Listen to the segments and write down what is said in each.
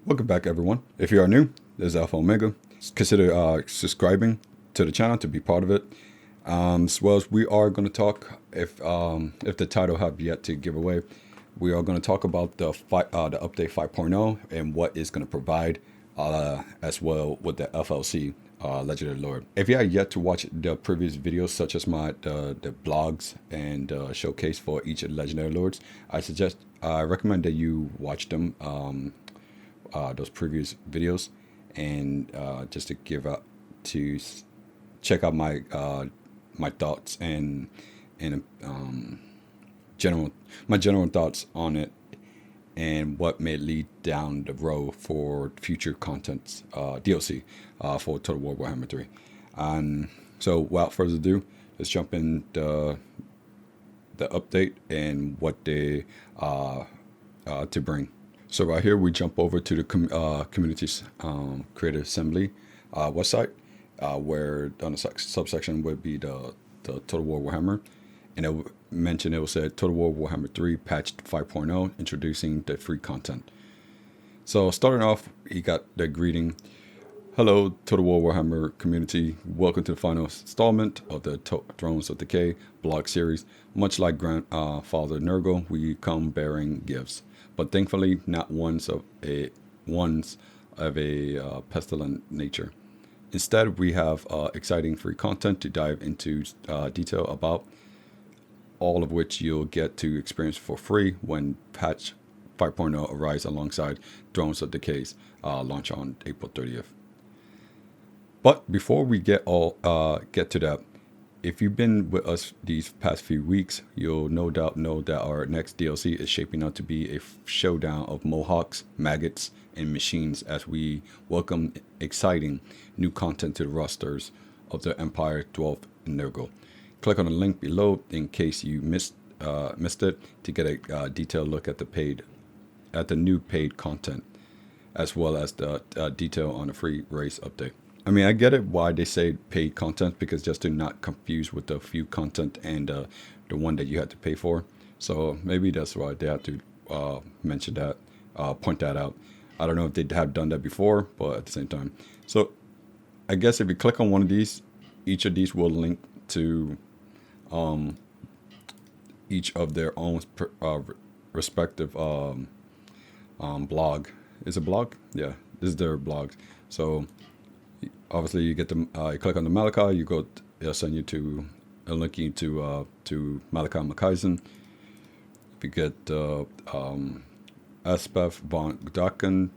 Welcome back, everyone. If you are new, this is Alpha Omega. Consider subscribing to the channel to be part of it. As well as we are going to talk, if the title have yet to give away, we are going to talk about the update 5.0 and what it's going to provide, as well with the FLC Legendary Lord. If you have yet to watch the previous videos, such as the blogs and showcase for each of the Legendary Lords, I recommend that you watch them. Those previous videos, and just to check out my thoughts and general thoughts on it, and what may lead down the road for future contents, DLC for Total War Warhammer 3. And so, without further ado, let's jump in the update and what they to bring. So right here, we jump over to the community's creative assembly website, where on the subsection would be the Total War Warhammer, and it will say Total War Warhammer 3 patched 5.0, introducing the free content. So starting off, he got the greeting. Hello, Total War Warhammer community. Welcome to the final installment of the Thrones of Decay blog series. Much like Grandfather Nurgle, we come bearing gifts, but thankfully not ones of a pestilent nature. Instead, we have exciting free content to dive into detail about, all of which you'll get to experience for free when patch 5.0 arrives alongside Thrones of Decay's launch on April 30th. But before we get to that, if you've been with us these past few weeks, you'll no doubt know that our next DLC is shaping up to be a showdown of Mohawks, maggots, and machines as we welcome exciting new content to the rosters of the Empire dwelt in Nurgle. Click on the link below in case you missed it to get a detailed look at the new paid content, as well as the detail on the free race update. I mean, I get it why they say paid content, because just to not confuse with the free content and the one that you had to pay for. So maybe that's why they have to mention that, point that out. I don't know if they have done that before, but at the same time. So I guess if you click on one of these, each of these will link to each of their own respective blog. Is it blog? Yeah, this is their blog. So obviously, you get the you click on the Malachi, it'll send you to a link you to Malachi Makaisen. You get Aspeth von Gdaken,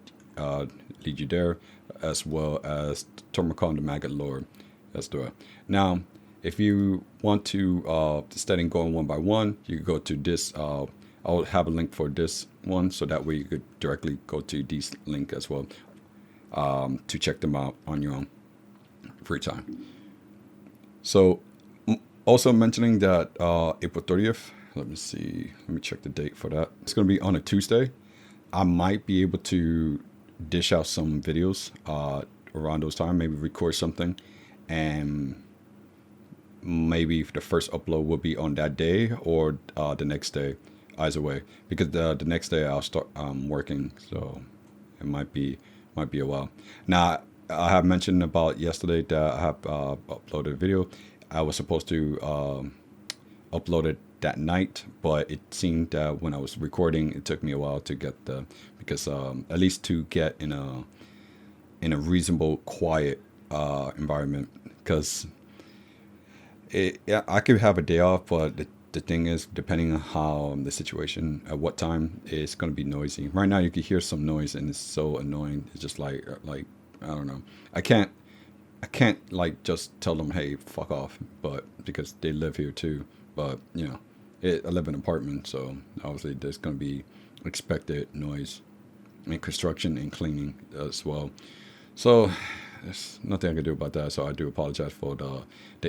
lead you there, as well as Tormacon the Maggot Lord. That's the now. If you want to instead of going one by one, you can go to this. I'll have a link for this one, so that way you could directly go to this link as well, to check them out on your own free time. So also mentioning that April 30th, let me check the date for that. It's going to be on a Tuesday. I might be able to dish out some videos around those time, maybe record something, and maybe the first upload will be on that day or the next day, either way, because the next day I'll start working, so it might be a while. Now, I have mentioned about yesterday that I have uploaded a video. I was supposed to upload it that night, but it seemed that when I was recording, it took me a while to get because at least to get in a reasonable, quiet environment, because I could have a day off, but the thing is, depending on how the situation, at what time, it's going to be noisy. Right now, you can hear some noise, and it's so annoying. It's just like I don't know. I can't like just tell them, hey, fuck off, but because they live here too. But I live in an apartment, so obviously there's going to be expected noise and construction and cleaning as well. So there's nothing I can do about that. So I do apologize for the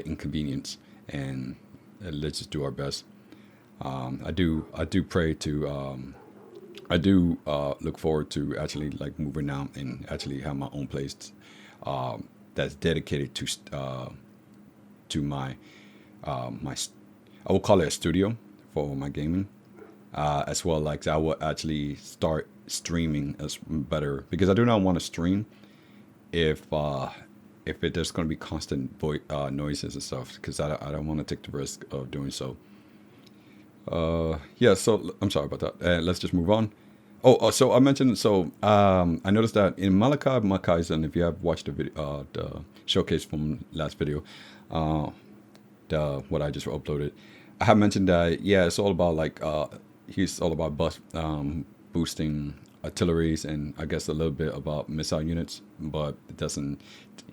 inconvenience, and let's just do our best. I do pray to I do look forward to actually like moving out and actually have my own place that's dedicated to my I will call it a studio for my gaming, as well. Like I will actually start streaming is better, because I do not want to stream if there's going to be constant noises and stuff, because I don't want to take the risk of doing so. Yeah, so I'm sorry about that. Let's just move on. So I mentioned, I noticed that in Malachi Makaisen, if you have watched the video, the showcase from last video, what I just uploaded, I have mentioned that, yeah, it's all about like, he's all about boosting artilleries, and I guess a little bit about missile units, but it doesn't,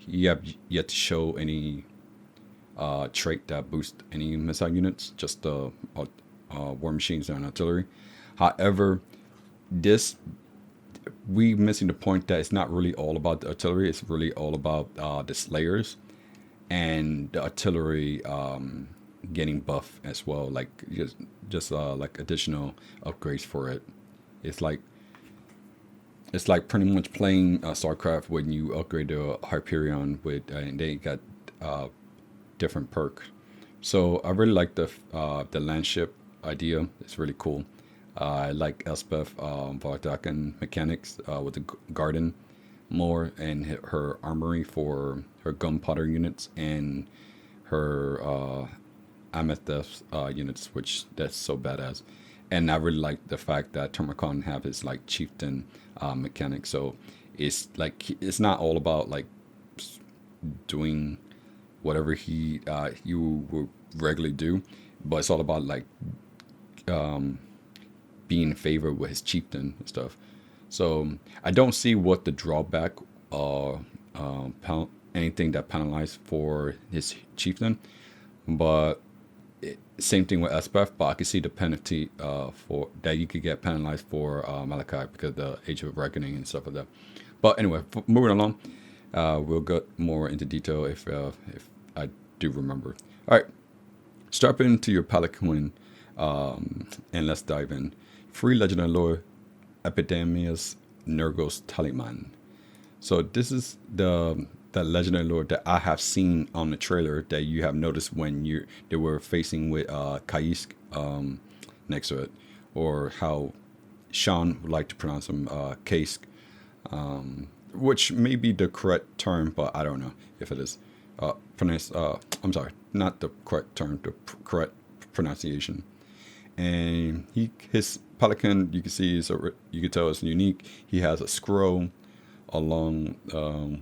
you have yet to show any trait that boosts any missile units, just the war machines and artillery. However, we missing the point that it's not really all about the artillery. It's really all about the slayers and the artillery getting buff as well, like just like additional upgrades for it. It's like pretty much playing StarCraft when you upgrade to Hyperion with and they got different perk. So I really like the landship idea. It's really cool. I like Elspeth Vardakan mechanics with the garden more, and her armory for her gunpowder units and her amethyst units, which that's so badass. And I really like the fact that Termacon have his like chieftain mechanic. So it's like it's not all about like doing whatever you would regularly do, but it's all about like being in favor with his chieftain and stuff. So I don't see what the drawback or anything that penalized for his chieftain, but same thing with Espeth. But I can see the penalty for that you could get penalized for Malachi because of the Age of Reckoning and stuff like that. But anyway, moving along, we'll get more into detail if I do remember. All right, strap into your Pelican and let's dive in. Free legendary lore, Epidemius, Nurgle's Tallyman. So this is the legendary lore that I have seen on the trailer that you have noticed when they were facing with Kaisk next to it, or how Sean would like to pronounce him, Kaisk, which may be the correct term, but I don't know if it is. I'm sorry, not the correct term, the correct pronunciation. And his pelican, you can see, you can tell it's unique. He has a scroll along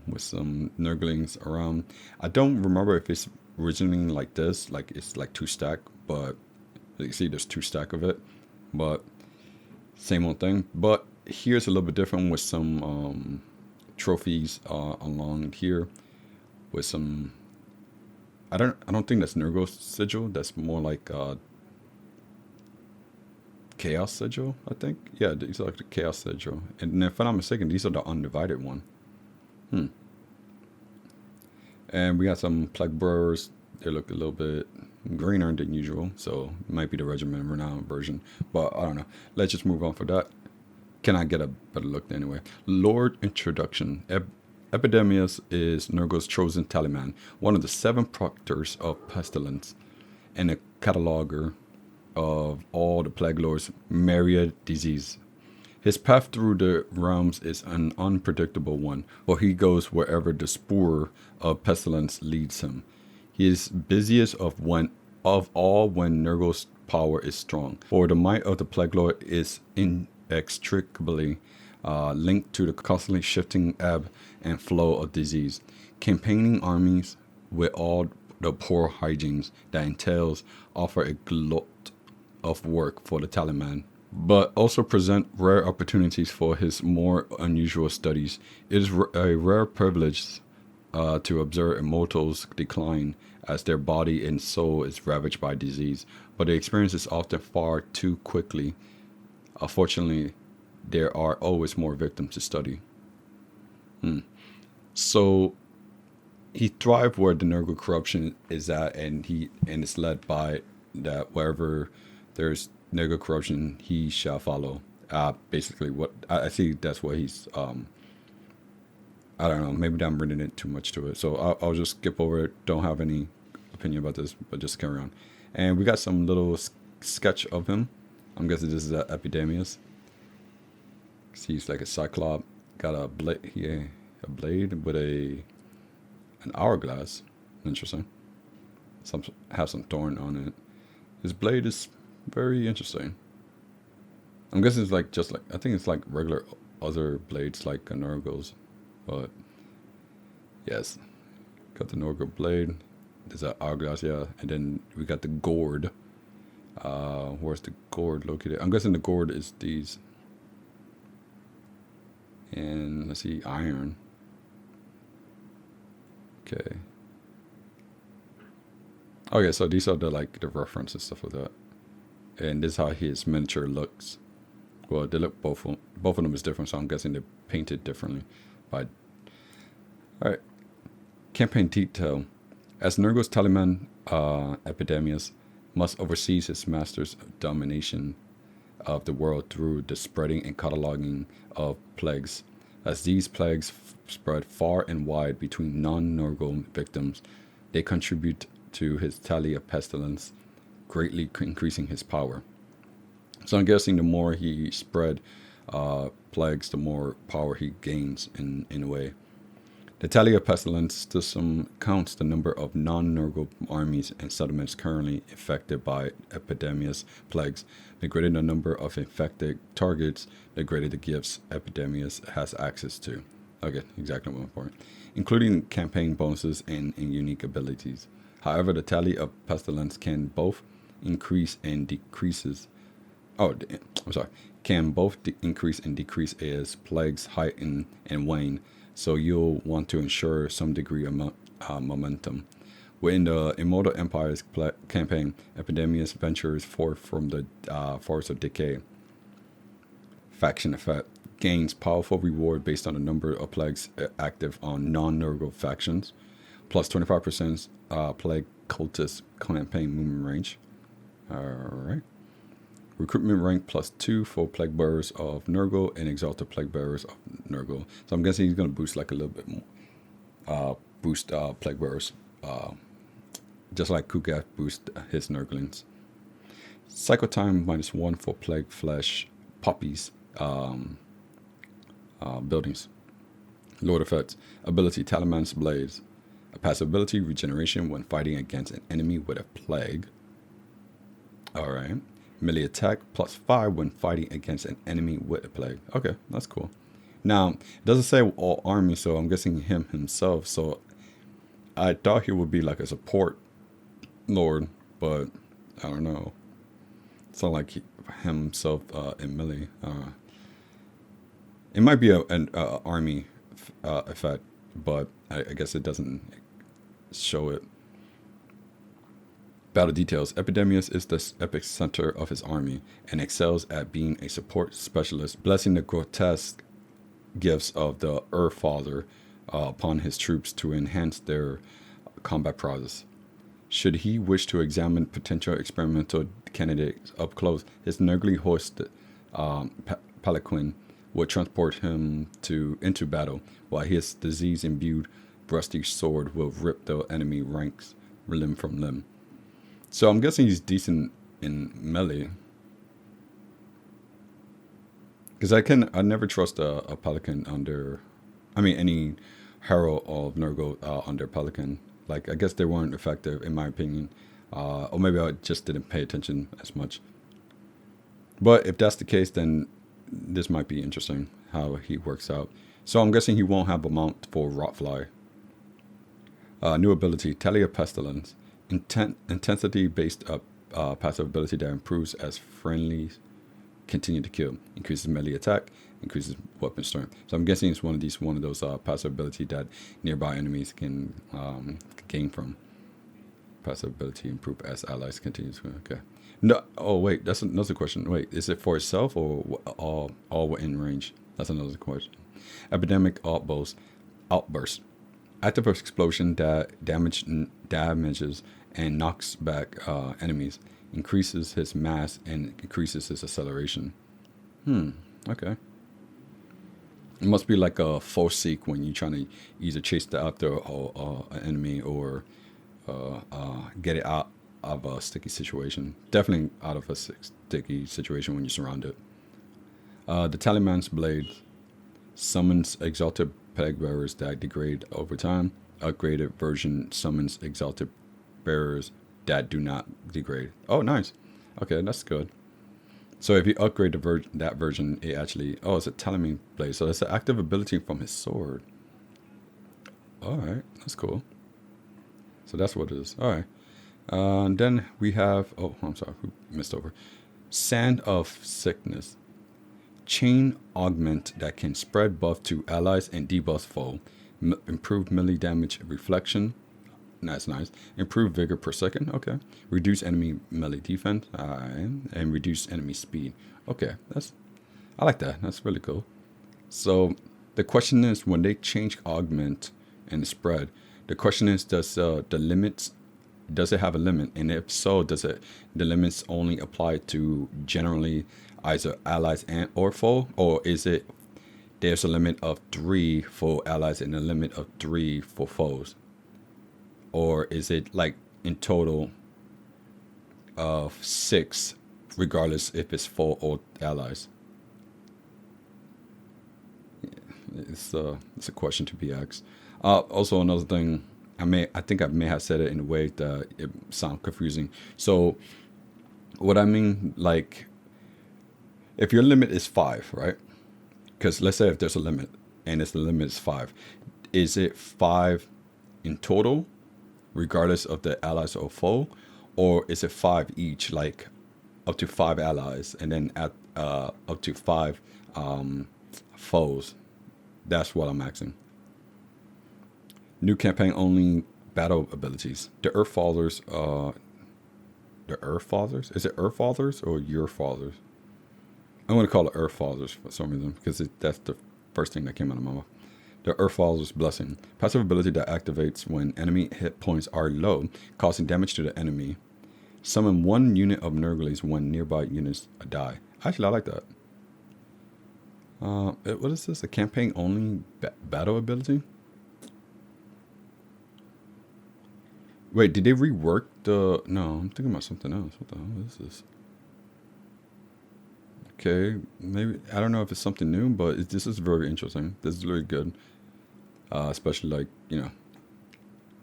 with some Nurglings around. I don't remember if it's originally like this, like it's like 2-stack, but you can see there's 2-stack of it, but same old thing. But here's a little bit different with some trophies along here with some. I don't think that's Nurgle's sigil. That's more like Chaos sigil, I think. Yeah, these are like the Chaos sigil. And if I'm not mistaken, these are the undivided one. And we got some Plague Brewers. They look a little bit greener than usual, so it might be the Regiment Renown version. But I don't know. Let's just move on for that. Can I get a better look anyway? Lord Introduction. Epidemius is Nurgle's chosen Tallyman, one of the 7 proctors of pestilence, and a cataloger of all the Plague Lord's myriad disease. His path through the realms is an unpredictable one, for he goes wherever the spoor of pestilence leads him. He is busiest of all when Nurgle's power is strong, for the might of the Plague Lord is inextricably linked to the constantly shifting ebb and flow of disease. Campaigning armies with all the poor hygienes that entails offer a glut of work for the Tallyman, but also present rare opportunities for his more unusual studies. It is a rare privilege to observe immortals decline as their body and soul is ravaged by disease, but the experience is often far too quickly. Unfortunately, there are always more victims to study. So he thrived where the Nurgle corruption is at, and it's led by that wherever there's Nurgle corruption, he shall follow. Basically, what I see, that's what he's. I don't know. Maybe I'm reading it too much to it, so I'll just skip over it. Don't have any opinion about this, but just carry on. And we got some little sketch of him. I'm guessing this is Epidemius. See, he's like a cyclop. Got a blade here, a blade with an hourglass. Interesting. Some have some thorn on it. His blade is very interesting. I'm guessing it's like just like I think it's like regular other blades like a Nurgle's, but yes, got the Nurgle blade. There's an hourglass, yeah, and then we got the gourd. Where's the gourd located? I'm guessing the gourd is these. And let's see, iron. Okay. Okay, so these are the like the reference and stuff like that. And this is how his miniature looks. Well, they look both of them is different, so I'm guessing they're painted differently. But all right, campaign detail. As Nurgle's Tallyman, Epidemius must oversee his master's domination of the world through the spreading and cataloging of plagues. As these plagues spread far and wide between non-Nurgle victims, they contribute to his tally of pestilence, greatly increasing his power. So I'm guessing the more he spread plagues, the more power he gains in a way. The tally of pestilence system counts the number of non-Nurgle armies and settlements currently infected by Epidemius plagues. The greater the number of infected targets, the greater the gifts Epidemius has access to. Okay, exactly one point. Including campaign bonuses and unique abilities. However, the tally of pestilence can both increase and decreases. Can both increase and decrease as plagues heighten and wane. So you'll want to ensure some degree of momentum. Within the Immortal Empires campaign, Epidemius ventures forth from the forest of Decay. Faction effect gains powerful reward based on the number of plagues active on non-Nurgle factions, plus 25% plague cultist campaign movement range. Alright. Recruitment rank +2 for plague bearers of Nurgle and exalted plague bearers of Nurgle. So I'm guessing he's going to boost like a little bit more. Boost plague bearers. Just like Kugath boost his Nurglings. Cycle time -1 for plague flesh poppies buildings. Lord effects. Ability Tallyman's Blades. A passive ability, regeneration when fighting against an enemy with a plague. Alright. Melee attack +5 when fighting against an enemy with a plague. Okay, that's cool. Now, it doesn't say all army, so I'm guessing him himself. So I thought he would be like a support lord, but I don't know. It's not like himself in melee. It might be an army effect, but I guess it doesn't show it. Battle details. Epidemius is the epic center of his army and excels at being a support specialist, blessing the grotesque gifts of the Earth Father upon his troops to enhance their combat prowess. Should he wish to examine potential experimental candidates up close, his Nurgle hoisted palanquin would transport him into battle, while his disease-imbued rusty sword will rip the enemy ranks limb from limb. So I'm guessing he's decent in melee. Because I never trust a Pelican under, any Herald of Nurgle under Pelican. Like, I guess they weren't effective in my opinion. Or maybe I just didn't pay attention as much. But if that's the case, then this might be interesting how he works out. So I'm guessing he won't have a mount for Rotfly. New ability, Tally of Pestilence. Intensity-based passive ability that improves as friendlies continue to kill. Increases melee attack, increases weapon strength. So I'm guessing it's one of those passive ability that nearby enemies can gain from. Passive ability improve as allies continue to. Okay. No. Oh wait, that's another question. Wait, is it for itself or all within range? That's another question. Epidemic outburst. Active explosion that damages and knocks back enemies, increases his mass and increases his acceleration. Okay. It must be like a force seek when you're trying to either chase after an enemy or get it out of a sticky situation. Definitely out of a sticky situation when you're surrounded. The Tallyman's blade summons exalted peg bearers that degrade over time. Upgraded version summons exalted bearers that do not degrade. Oh, nice. Okay, that's good. So if you upgrade that version, it actually... Oh, it's a Tallyman blade. So that's an active ability from his sword. All right, that's cool. So that's what it is. All right. And then we have... Oh, I'm sorry. We missed over. Sand of Sickness. Chain augment that can spread buff to allies and debuff foe. Improved melee damage reflection. That's nice. Improved vigor per second. Okay. Reduce enemy melee defense. And reduce enemy speed. Okay. I like that. That's really cool. So the question is, when they change augment and spread, the question is, does it have a limit? And if so, the limits only apply to generally either allies and or foe, or is it there's a limit of 3 for allies and a limit of 3 for foes? Or is it like in total of 6, regardless if it's foe or allies? It's a question to be asked. Also, another thing, I think I may have said it in a way that it sounds confusing. So, what I mean, like, if your limit is 5, right? Because let's say if there's a limit and the limit is 5, is it 5 in total, regardless of the allies or foe, or is it 5 each, like up to 5 allies and then at up to 5 foes? That's what I'm asking. New campaign only battle abilities. The Earth Fathers. The Earth Fathers? Is it Earth Fathers or Your Fathers? I'm going to call it Earth Fathers for some reason, because that's the first thing that came out of my mouth. The Earth Fathers Blessing. Passive ability that activates when enemy hit points are low, causing damage to the enemy. Summon 1 unit of Nurgles when nearby units die. Actually, I like that. What is this? A campaign only battle ability? Wait, did they rework the... No, I'm thinking about something else. What the hell is this? Okay, maybe... I don't know if it's something new, but this is very interesting. This is really good. Especially like, you know...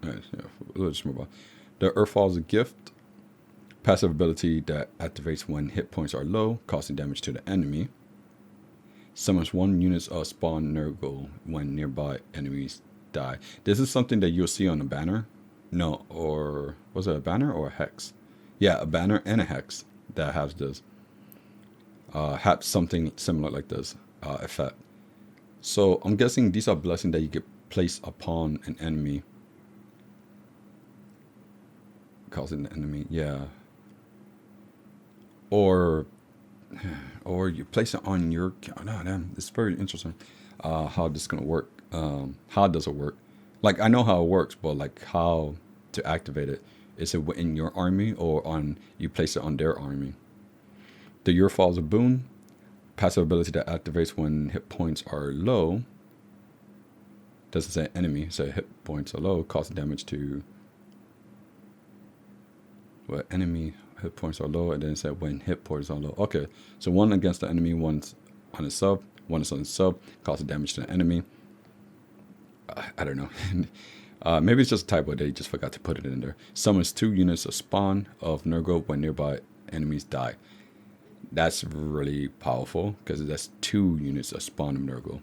Right, yeah, let's just move on. The Earthfall's a gift. Passive ability that activates when hit points are low, causing damage to the enemy. Summons 1 unit of spawn Nurgle when nearby enemies die. This is something that you'll see on the banner. No, or was it a banner or a hex? Yeah, a banner and a hex that has this. Have something similar like this effect. So I'm guessing these are blessings that you could place upon an enemy, causing the enemy, yeah. Or you place it on your... No, damn, it's very interesting how this is going to work. How does it work? Like, I know how it works, but like how to activate it. Is it in your army or on you place it on their army? The Your Falls a boon. Passive ability that activates when hit points are low. Doesn't say enemy, say hit points are low, causing damage to... What, enemy hit points are low, and then it said when hit points are low. Okay, so 1 against the enemy, 1's on a sub, 1 is on a sub, causing damage to the enemy. I don't know. Maybe it's just a typo. They just forgot to put it in there. Summons 2 units of spawn of Nurgle when nearby enemies die. That's really powerful because that's 2 units of spawn of Nurgle.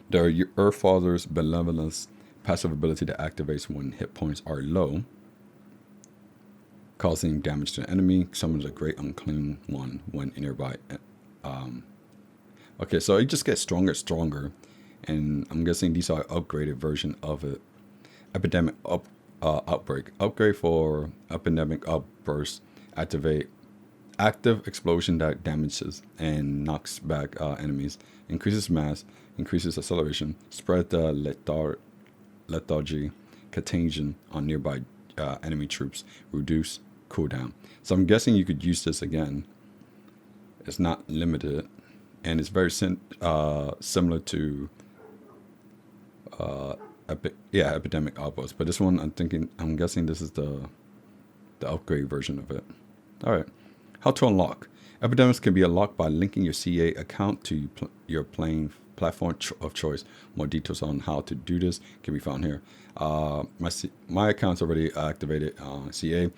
The Earthfather's Benevolence. Passive ability that activates when hit points are low, causing damage to the enemy. Summons a Great Unclean One when nearby. Okay, so it just gets stronger. And I'm guessing these are upgraded version of it. Epidemic Outbreak. Upgrade for Epidemic Outburst. Activate active explosion that damages and knocks back enemies. Increases mass. Increases acceleration. Spread the lethargy contagion on nearby enemy troops. Reduce cooldown. So I'm guessing you could use this again. It's not limited. And it's very similar to... Epidemic Outburst. But this one, I'm guessing this is the upgrade version of it. All right. How to unlock. Epidemius can be unlocked by linking your CA account to your playing platform of choice. More details on how to do this can be found here. My account's already activated CA.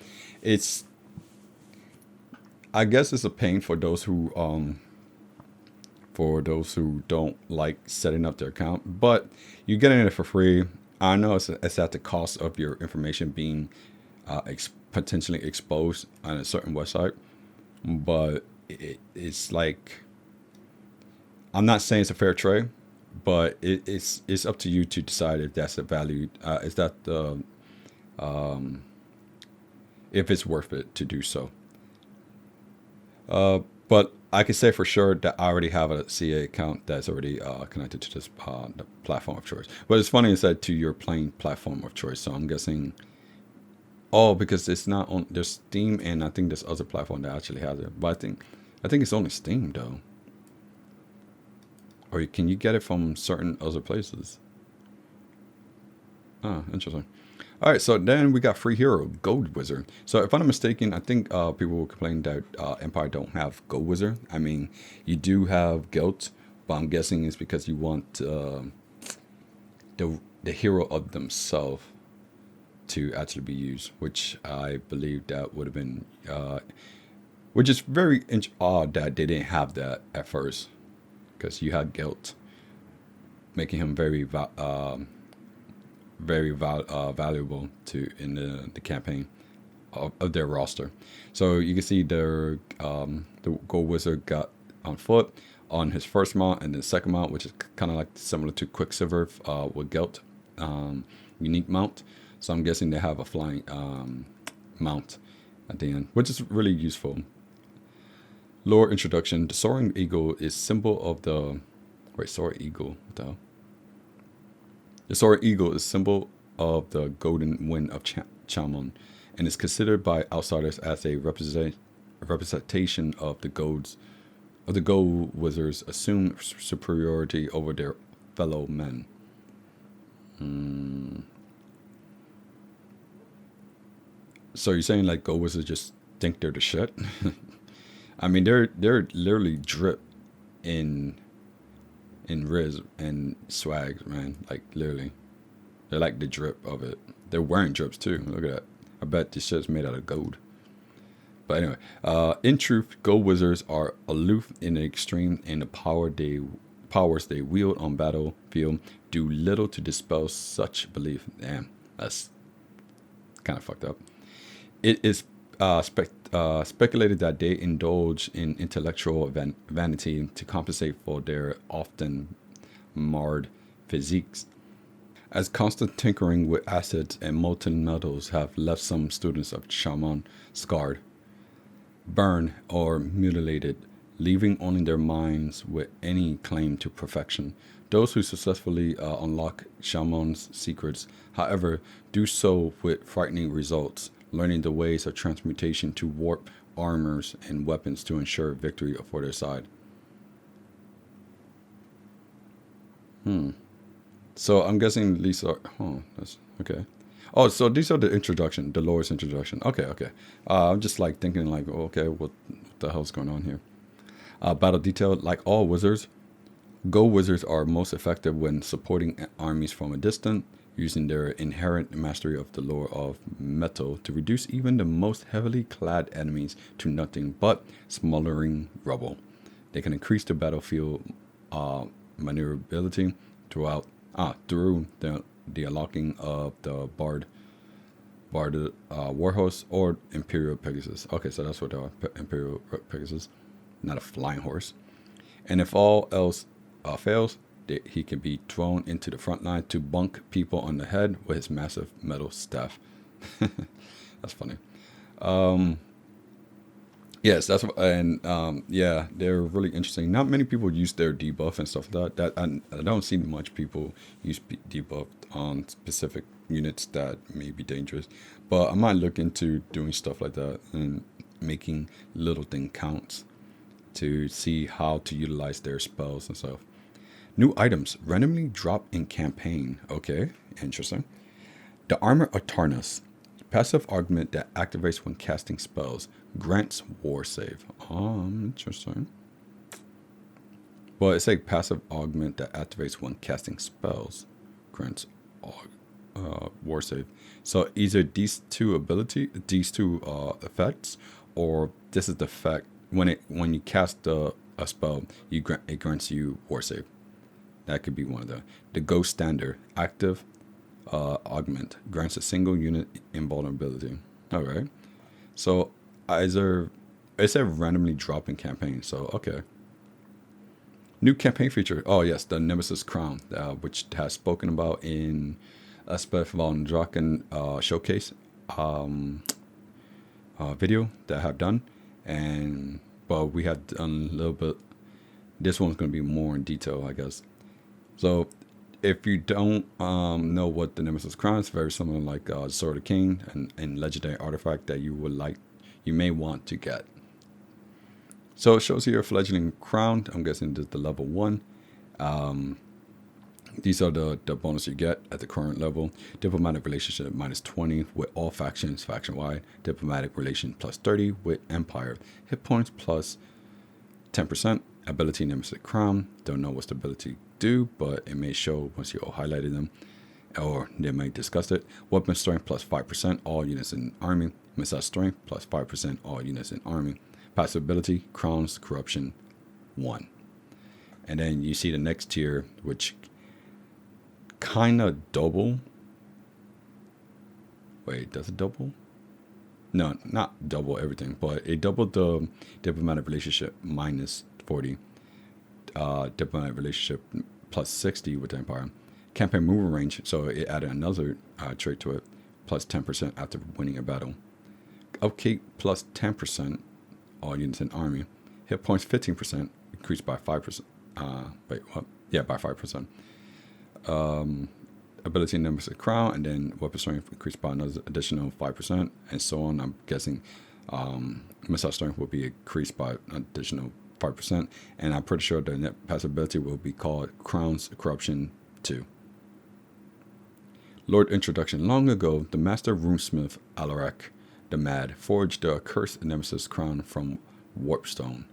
I guess it's a pain for those who don't like setting up their account, but you're getting it for free. I know it's at the cost of your information being potentially exposed on a certain website, but it's like, I'm not saying it's a fair trade, but it's up to you to decide if that's a value. Is that the if it's worth it to do so. But I can say for sure that I already have a CA account that's already connected to this the platform of choice. But it's funny, it's that to your playing platform of choice. So I'm guessing, because it's not on, there's Steam, and I think there's other platform that actually has it. But I think it's only Steam though. Or can you get it from certain other places? Ah, interesting. All right, so then we got free hero, Gold Wizard. So if I'm not mistaken, I think people will complain that Empire don't have Gold Wizard. I mean, you do have Guilt, but I'm guessing it's because you want the hero of themselves to actually be used, which I believe that would have been, which is very odd that they didn't have that at first, because you had Guilt, making him very valuable to in the campaign of their roster. So you can see the Gold Wizard got on foot on his first mount and the second mount, which is kind of like similar to Quicksilver with Gelt unique mount. So I'm guessing they have a flying mount at the end, which is really useful. Lore introduction: the soaring eagle is symbol of the soaring eagle. What the hell? The soaring eagle is symbol of the golden wind of Chamon, and is considered by outsiders as a representation of the Gold Wizards' assumed superiority over their fellow men. So you're saying like Gold Wizards just think they're the shit? I mean, they're literally drip in Riz and swag, man. Like, literally. They're like the drip of it. They're wearing drips, too. Look at that. I bet this shit's made out of gold. But anyway, in truth, Gold Wizards are aloof in the extreme, and the powers they wield on battlefield do little to dispel such belief. Damn, that's kind of fucked up. It is speculated that they indulge in intellectual vanity to compensate for their often marred physiques, as constant tinkering with acids and molten metals have left some students of Shaman scarred, burned, or mutilated, leaving only their minds with any claim to perfection. Those who successfully unlock Shaman's secrets, however, do so with frightening results, learning the ways of transmutation to warp armors and weapons to ensure victory for their side. So I'm guessing these are... that's okay. Oh, so these are the introduction, the lore's introduction. Okay. I'm just like thinking like, okay, what the hell's going on here? Battle detail: like all wizards, Gold Wizards are most effective when supporting armies from a distance, using their inherent mastery of the lore of metal to reduce even the most heavily clad enemies to nothing but smoldering rubble. They can increase the battlefield maneuverability through the unlocking of the Bard Warhorse or Imperial Pegasus. Okay, so that's what they are, Imperial Pegasus, not a flying horse. And if all else fails, he can be thrown into the front line to bunk people on the head with his massive metal staff. That's funny. Yes, that's yeah, they're really interesting. Not many people use their debuff and stuff like that. I don't see much people use debuff on specific units that may be dangerous. But I might look into doing stuff like that and making little thing counts to see how to utilize their spells and stuff. New items randomly drop in campaign. Okay, interesting. The Armor of Tarnus. Passive augment that activates when casting spells. Grants war save. Interesting. Well, it's a passive augment that activates when casting spells. Grants war save. So either these two effects, or this is the effect when you cast a spell, it grants you war save. That could be one of them. The Ghost Standard active augment grants a single unit invulnerability. All right. So either it's a randomly dropping campaign. So okay. New campaign feature. Oh yes, the Nemesis Crown, which has spoken about in Aspect von Draken showcase video that I have done, and well, we have done a little bit. This one's going to be more in detail, I guess. So, if you don't know what the Nemesis Crown is, very similar like Sword of King and legendary artifact that you may want to get. So it shows here a fledgling crown. I'm guessing this is the level 1. These are the bonus you get at the current level. Diplomatic relationship -20 with all factions, faction-wide. Diplomatic relation +30 with Empire. Hit points plus 10%. Ability Nemesis Crown. Don't know what's the ability do, but it may show once you all highlighted them, or they may discuss it. Weapon strength +5%, all units in army. Missile strength +5%, all units in army. Passive ability, Crown's Corruption 1. And then you see the next tier, which kind of double. Wait, does it double? No, not double everything, but it doubled the diplomatic relationship -40. Diplomatic relationship +60 with the Empire. Campaign movement range, so it added another trait to it, +10% after winning a battle. Upkeep +10%, all units in army. Hit points 15%, increased by 5%. Wait, what? Yeah, by 5%. Ability Nemesis Crown, and then weapon strength increased by another additional 5%, and so on. I'm guessing missile strength will be increased by an additional 5%, and I'm pretty sure the net passive ability will be called Crown's Corruption 2. Lord introduction. Long ago, the master runesmith Alarak the Mad forged the accursed Nemesis Crown from warpstone,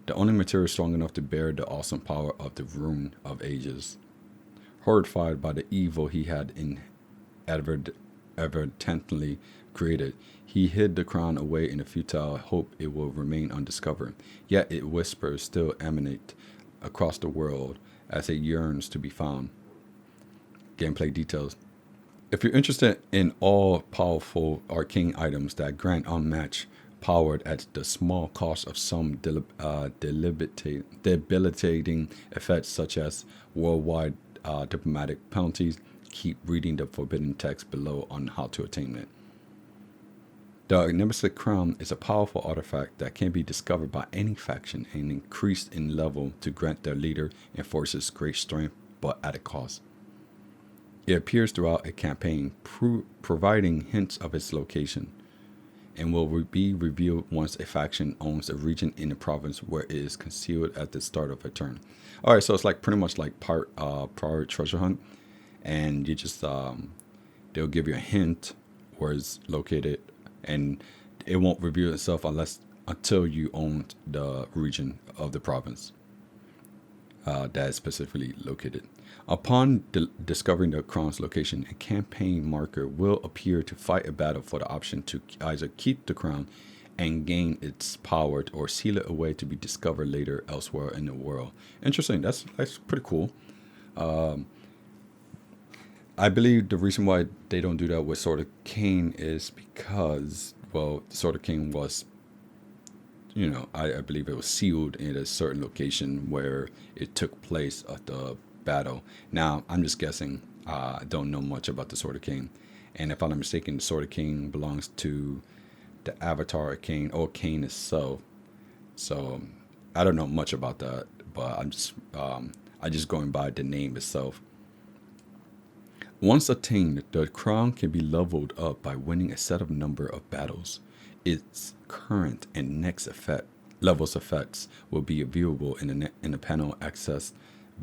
the only material strong enough to bear the awesome power of the Rune of Ages. Horrified by the evil he had evidently created, he hid the crown away in a futile hope it will remain undiscovered. Yet its whispers still emanate across the world as it yearns to be found. Gameplay details. If you're interested in all-powerful arcane items that grant unmatched power at the small cost of some debilitating effects such as worldwide diplomatic penalties, keep reading the forbidden text below on how to attain it. The Nemesis Crown is a powerful artifact that can be discovered by any faction and increased in level to grant their leader and forces great strength, but at a cost. It appears throughout a campaign, providing hints of its location, and will be revealed once a faction owns a region in the province where it is concealed at the start of a turn. All right, so it's like pretty much like prior treasure hunt, and you just they'll give you a hint where it's located, and it won't reveal itself until you own the region of the province that is specifically located. Upon discovering the crown's location, a campaign marker will appear to fight a battle for the option to either keep the crown and gain its power, or seal it away to be discovered later elsewhere in the world. Interesting. That's pretty cool. I believe the reason why they don't do that with Sword of Cain is because, well, Sword of Cain was, I believe it was sealed in a certain location where it took place at the battle. Now, I'm just guessing. I don't know much about the Sword of Cain. And if I'm not mistaken, the Sword of Cain belongs to the Avatar of Cain, or Cain itself. So I don't know much about that, but I'm just going by the name itself. Once attained, the crown can be leveled up by winning a set of number of battles. Its current and next levels effects will be viewable in the panel accessed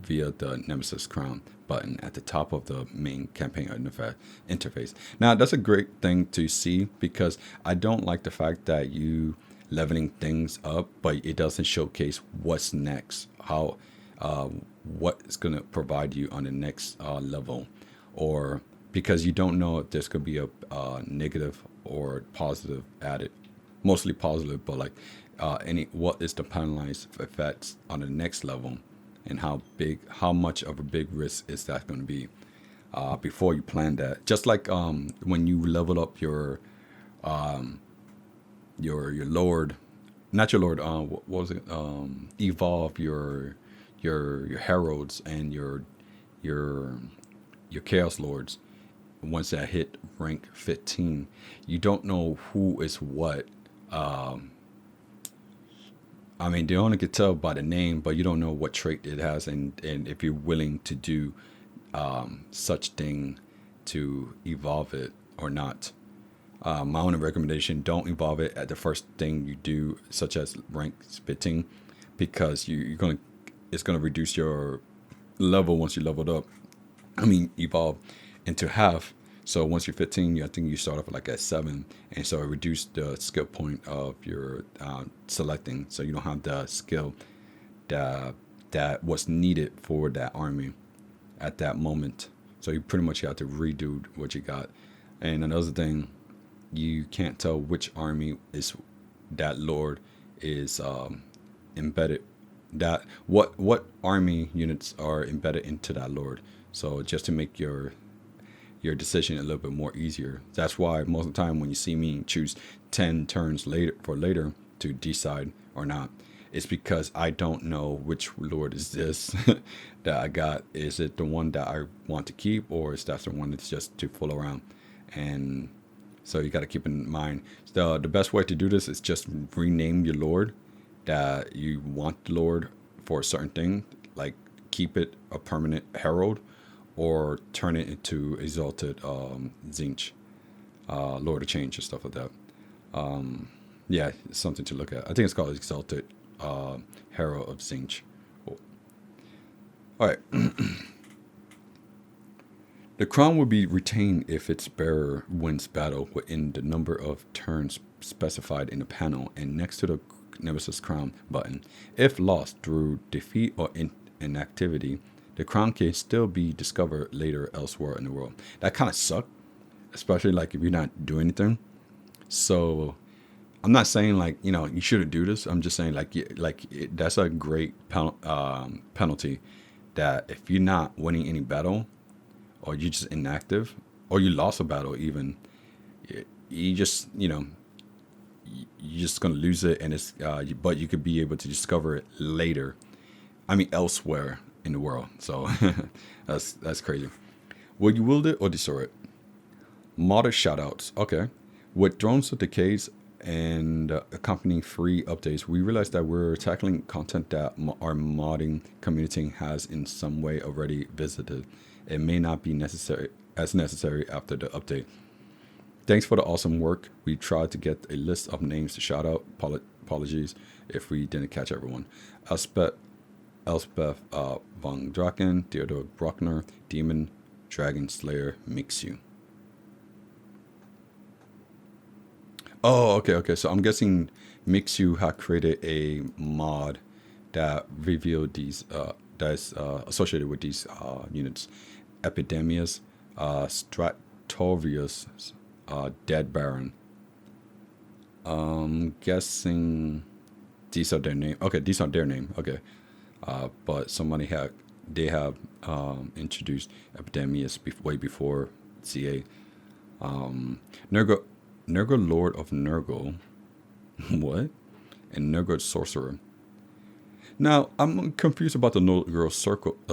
via the Nemesis Crown button at the top of the main campaign interface. Now, that's a great thing to see because I don't like the fact that you leveling things up, but it doesn't showcase what's next, how what is going to provide you on the next level, or because you don't know if there's going to be a negative or positive added, mostly positive, but like any what is the penalized effects on the next level, and how much of a big risk is that going to be before you plan that. Just like when you level up your lord, not your lord. What was it? Evolve your heralds and your your chaos lords. Once that hit rank 15, you don't know who is what. I mean, they only could tell by the name, but you don't know what trait it has, and if you're willing to do such thing to evolve it or not. My only recommendation: don't evolve it at the first thing you do, such as rank 15, because you're gonna it's gonna reduce your level once you leveled up. I mean, evolve into half. So once you're 15, I think you start off like at 7, and so it reduced the skill point of your selecting, so you don't have the skill that was needed for that army at that moment. So you pretty much have to redo what you got. And another thing, you can't tell which army is that lord is embedded. That what army units are embedded into that lord. So just to make your decision a little bit more easier. That's why most of the time when you see me choose 10 turns later to decide or not, it's because I don't know which lord is this that I got. Is it the one that I want to keep, or is that the one that's just to fool around? And so you got to keep in mind the best way to do this is just rename your lord that you want the lord for a certain thing, like keep it a permanent herald, or turn it into exalted Zinch, Lord of Change, and stuff like that. Yeah, it's something to look at. I think it's called exalted Herald of Zinch. Oh. All right. The crown will be retained if its bearer wins battle within the number of turns specified in the panel and next to the Nemesis Crown button. If lost through defeat or inactivity, the crown can still be discovered later elsewhere in the world. That kind of sucked, especially like if you're not doing anything. So I'm not saying like you shouldn't do this. I'm just saying that's a great penalty. That if you're not winning any battle, or you're just inactive, or you lost a battle even, you just you're just gonna lose it, and it's but you could be able to discover it later. I mean elsewhere in the world. So that's crazy. Will you wield it or destroy it? Modder shoutouts. Okay. With Drones of Decays and accompanying free updates, we realized that we're tackling content that our modding community has in some way already visited. It may not be necessary after the update. Thanks for the awesome work. We tried to get a list of names to shout out. Apologies if we didn't catch everyone. Elspeth von Draken, Theodore Bruckner, Demon, Dragon Slayer, Mixu. Oh, okay. So I'm guessing Mixu had created a mod that revealed these, that's associated with these units. Epidemius, Stratorius, Dead Baron. Guessing these are their name. Okay, these are their name. Okay. But they have introduced Epidemius way before CA. Nurgle, Lord of Nurgle, what? And Nurgle Sorcerer. Now I'm confused about the Nurgle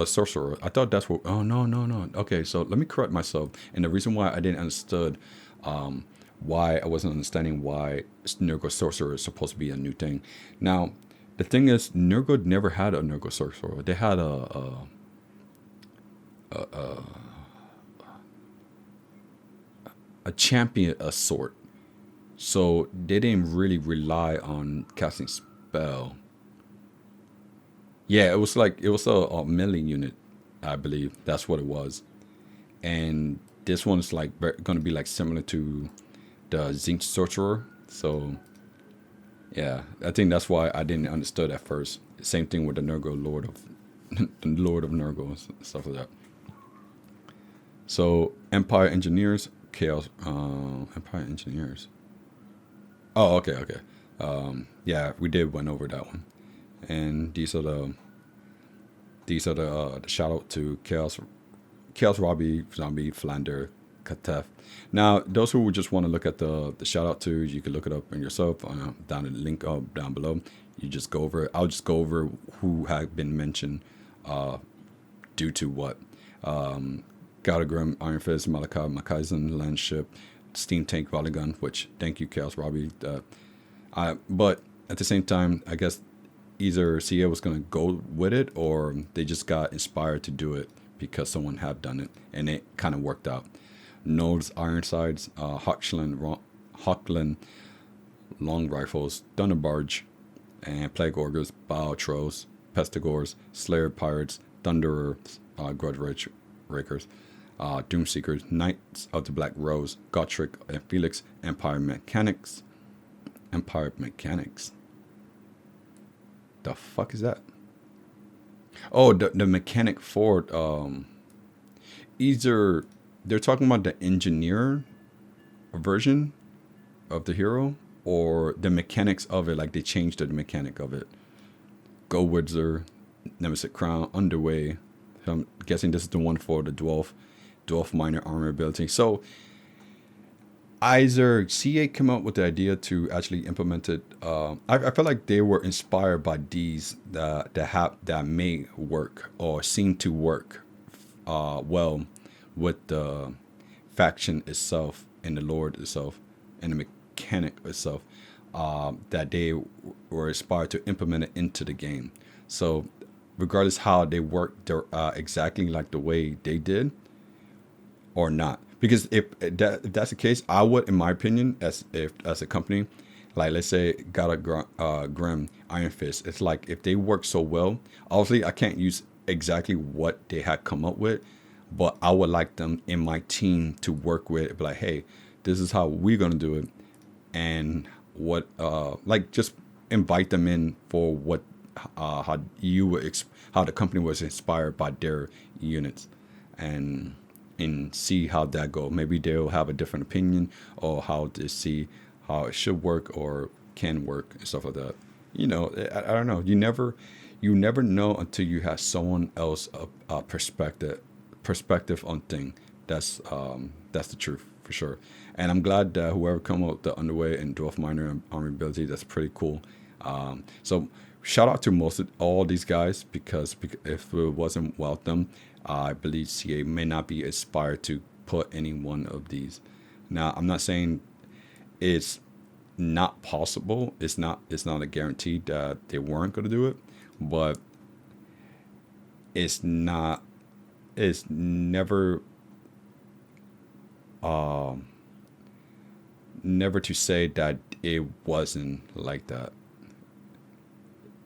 Sorcerer. I thought that's what. Oh no. Okay, so let me correct myself. And the reason why I didn't understood, why I wasn't understanding why Nurgle Sorcerer is supposed to be a new thing. Now, the thing is, Nurgle never had a Nurgle Sorcerer. They had a champion of sort. So they didn't really rely on casting spell. Yeah, it was a melee unit, I believe. That's what it was. And this one's like going to be like similar to the Zinc Sorcerer. So yeah, I think that's why I didn't understood at first. Same thing with the Nurgle Lord of the Lord of Nurgle and stuff like that. So Empire Engineers, Chaos Empire Engineers. Oh, okay, okay. Yeah, we did went over that one. And these are the shout out to Chaos Robbie, Zombie, Flander, Katef. Now, those who would just want to look at the shout out to, you can look it up in yourself down in the link down below. You just go over it. I'll just go over who had been mentioned due to what. Gallagrim, Iron Fist, Malachi, Makaisen, Landship, Steam Tank, Volley Gun, which thank you, Chaos Robbie. But at the same time, I guess either CA was going to go with it or they just got inspired to do it because someone had done it and it kind of worked out. Nodes, Ironsides, Hawkland, Long Rifles, Thunderbarge, and Plague Ogres, Trolls, Pestigores, Slayer Pirates, Thunderers, Grudge Rakers, Doomseekers, Knights of the Black Rose, Gotrek and Felix, Empire Mechanics. Empire Mechanics. The fuck is that? Oh, the mechanic for either they're talking about the engineer version of the hero or the mechanics of it, like they changed the mechanic of it. Go Wizard, Nemesis Crown, Underway. So I'm guessing this is the one for the dwarf minor armor ability. So either CA came up with the idea to actually implement it. I feel like they were inspired by these that may work or seem to work well with the faction itself and the Lord itself and the mechanic itself. That they were inspired to implement it into the game. So regardless how they work, they're exactly like the way they did or not. Because if that's the case, I would, in my opinion, as a company, like let's say got a Grim Iron Fist, it's like if they work so well, obviously I can't use exactly what they had come up with, but I would like them in my team to work with, be like, hey, this is how we're gonna do it, and what like just invite them in for what how you were how the company was inspired by their units, and see how that go. Maybe they'll have a different opinion or how to see how it should work or can work and stuff like that. You know, I don't know. You never know until you have someone else a perspective on thing. That's the truth for sure. And I'm glad that whoever come up with the Underway and Dwarf Minor and Army ability, that's pretty cool. So shout out to most of all these guys because if it wasn't well done, I believe CA may not be inspired to put any one of these. Now, I'm not saying it's not possible. It's not a guarantee that they weren't going to do it, but it's not. It's never. Never to say that it wasn't like that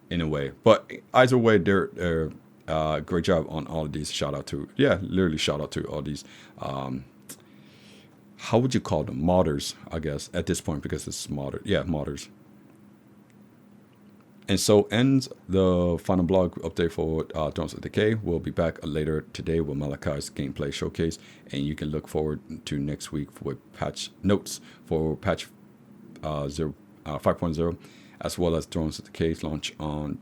in a way. But either way, they're great job on all of these. Shout out to literally shout out to all these. How would you call them? Modders, I guess, at this point because it's modder. Yeah, modders. And so ends the final blog update for Thrones of Decay. We'll be back later today with Malachi's gameplay showcase, and you can look forward to next week with patch notes for patch 5.0, as well as Thrones of Decay launch on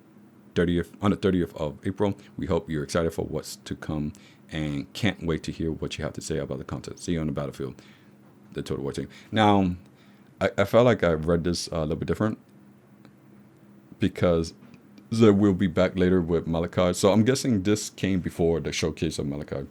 the 30th of April. We hope you're excited for what's to come and can't wait to hear what you have to say about the content. See you on the battlefield, the Total War team. Now, I felt like I read this a little bit different because we'll be back later with Malachi. So I'm guessing this came before the showcase of Malachi.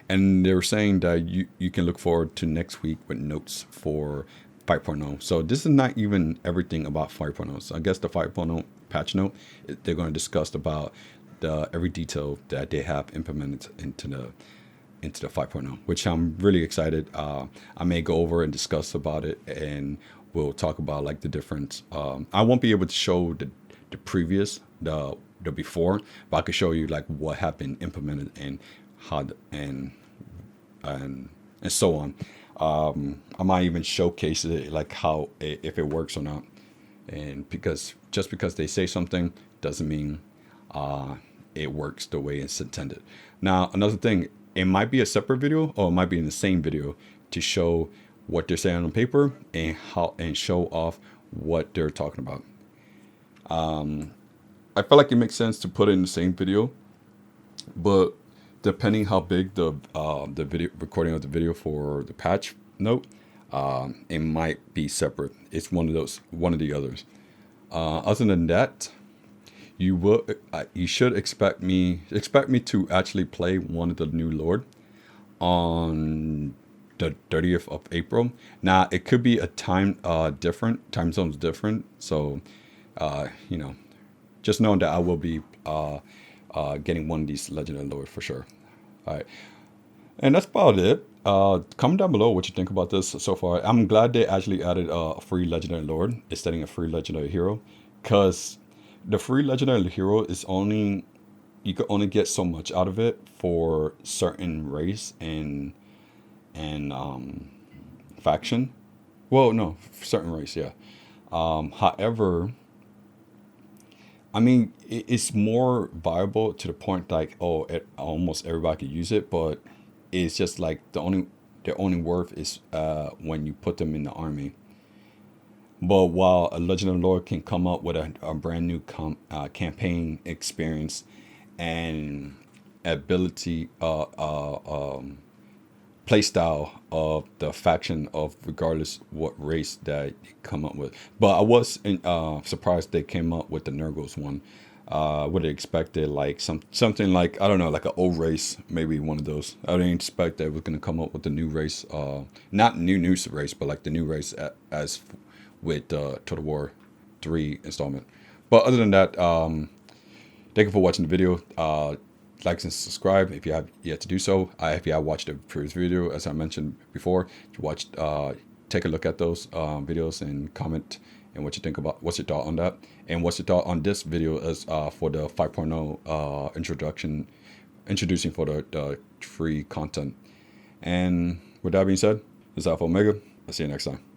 And they were saying that you can look forward to next week with notes for 5.0. So this is not even everything about 5.0. So I guess the 5.0 patch note, they're going to discuss about every detail that they have implemented into the 5.0, which I'm really excited. I may go over and discuss about it, and we'll talk about like the difference. I won't be able to show the previous the before, but I could show you like what have been implemented and how and so on. I might even showcase it, like how if it works or not. And because just because they say something doesn't mean it works the way it's intended. Now, another thing, it might be a separate video or it might be in the same video to show what they're saying on paper and how and show off what they're talking about. I feel like it makes sense to put it in the same video, but depending how big the video recording of the video for the patch note, it might be separate. It's one of the others. Other than that, you should expect me to actually play one of the new Lord on the 30th of April. Now it could be a time zones different. So you know, just knowing that I will be getting one of these Legendary Lord for sure. All right. And that's about it. Comment down below what you think about this so far. I'm glad they actually added a free Legendary Lord instead of a free Legendary Hero. Because the free Legendary Hero is only... You could only get so much out of it for certain race and faction. Well, no, certain race, yeah. However... I mean, it's more viable to the point like, oh, almost everybody could use it, but it's just like their only worth is when you put them in the army. But while a Legendary Lord can come up with a brand new campaign experience and ability, playstyle of the faction of regardless what race that you come up with. But I was surprised they came up with the Nurgles one. Would have expected like something like, I don't know, like an old race, maybe one of those. I didn't expect they were gonna come up with the new race, not new race, but like the new race as with Total War 3 installment. But other than that, thank you for watching the video. Like and subscribe if you have yet to do so. If you have watched the previous video, as I mentioned before, take a look at those videos and comment and what you think about, what's your thought on that, and what's your thought on this video as for the 5.0 introducing for the free content. And with that being said, this is Alpha Omega. I'll see you next time.